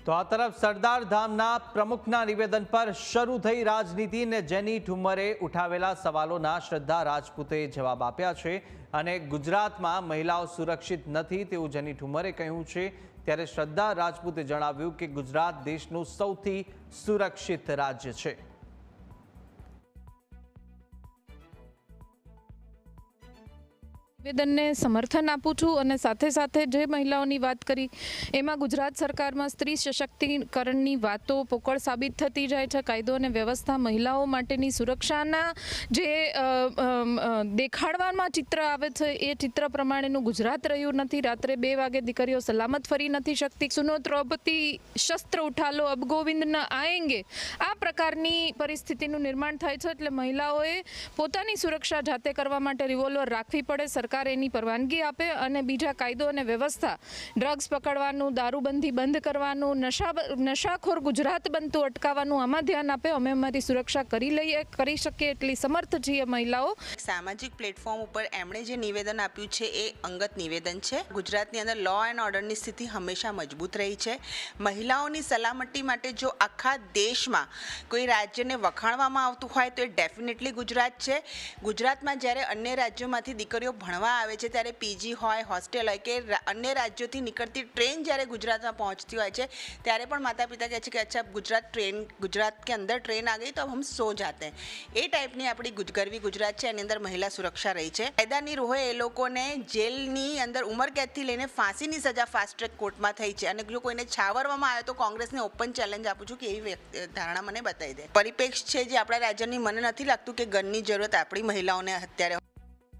તો આ તરફ સરદાર ધામના પ્રમુખના નિવેદન પર શરૂ થઈ રાજનીતિ ને જેની ઠુમ્મરે ઉઠાવેલા સવાલોના શ્રદ્ધા રાજપૂતે જવાબ આપ્યા છે અને ગુજરાતમાં મહિલાઓ સુરક્ષિત નથી તેવું જેની ઠુમ્મરે કહ્યું છે ત્યારે શ્રદ્ધા રાજપૂતે જણાવ્યું કે ગુજરાત દેશનું સૌથી સુરક્ષિત રાજ્ય છે। નિવેદનને સમર્થન આપું છું અને સાથે સાથે જે મહિલાઓની વાત કરી એમાં ગુજરાત સરકારમાં સ્ત્રી સશક્તિકરણની વાતો પોકળ સાબિત થતી જાય છે। કાયદો અને વ્યવસ્થા મહિલાઓ માટેની સુરક્ષાના જે દેખાડવામાં ચિત્ર આવે છે એ ચિત્ર પ્રમાણેનું ગુજરાત રહ્યું નથી। રાત્રે 2 વાગે દીકરીઓ સલામત ફરી નથી શકતી। સુનો દ્રૌપદી શસ્ત્ર ઉઠા લો અબ ગોવિંદ ન આएंगे આ પ્રકારની પરિસ્થિતિનું નિર્માણ થાય છે। એટલે મહિલાઓએ પોતાની સુરક્ષા જાતે કરવા માટે રિવોલ્વર રાખવી પડે, સરકાર એની પરવાનગી આપે અને બીજા કાયદો અને વ્યવસ્થા ડ્રગ્સ પકડવાનું, દારૂબંધી બંધ કરવાનું, નશાખોર ગુજરાત બનતું અટકાવવાનું આમાં ધ્યાન આપે। અમે અમારી સુરક્ષા કરી શકીએ એટલી સમર્થ છીએ મહિલાઓ। સામાજિક પ્લેટફોર્મ ઉપર એમણે જે નિવેદન આપ્યું છે એ અંગત નિવેદન છે। ગુજરાતની અંદર લો એન્ડ ઓર્ડરની સ્થિતિ હંમેશા મજબૂત રહી છે। મહિલાઓની સલામતી માટે જો આખા દેશમાં કોઈ રાજ્યને વખાણવામાં આવતું હોય તો એ ડેફિનેટલી ગુજરાત છે। ગુજરાતમાં જ્યારે અન્ય રાજ્યોમાંથી દીકરીઓ ભણવા આવે છે ત્યારે પીજી હોય, હોસ્ટેલ હોય કે અન્ય રાજ્યોથી નીકળતી ટ્રેન જ્યારે ગુજરાતમાં પહોંચતી હોય છે ત્યારે પણ માતા પિતા કહે છે કે અચ્છા ગુજરાત કે અંદર ટ્રેન आ गई तो अब हम सो जाते हैं। એ ટાઈપની આપણી ગરવી ગુજરાત છે એની અંદર મહિલા સુરક્ષા રહી છે। કાયદાની રોહે એ લોકોને જેલની અંદર ઉંમરકેદથી લઈને ફાંસીની સજા ફાસ્ટ ટ્રેક કોર્ટમાં થઈ છે અને જો કોઈને છાવરવામાં આવે તો કોંગ્રેસને ઓપન ચેલેન્જ આપું છું કે એવી ધારણા મને બતાવી દે। પરિપ્રેક્ષ છે જે આપણા રાજ્યની મને નથી લાગતું કે ગનની જરૂરત આપણી મહિલાઓને અત્યારે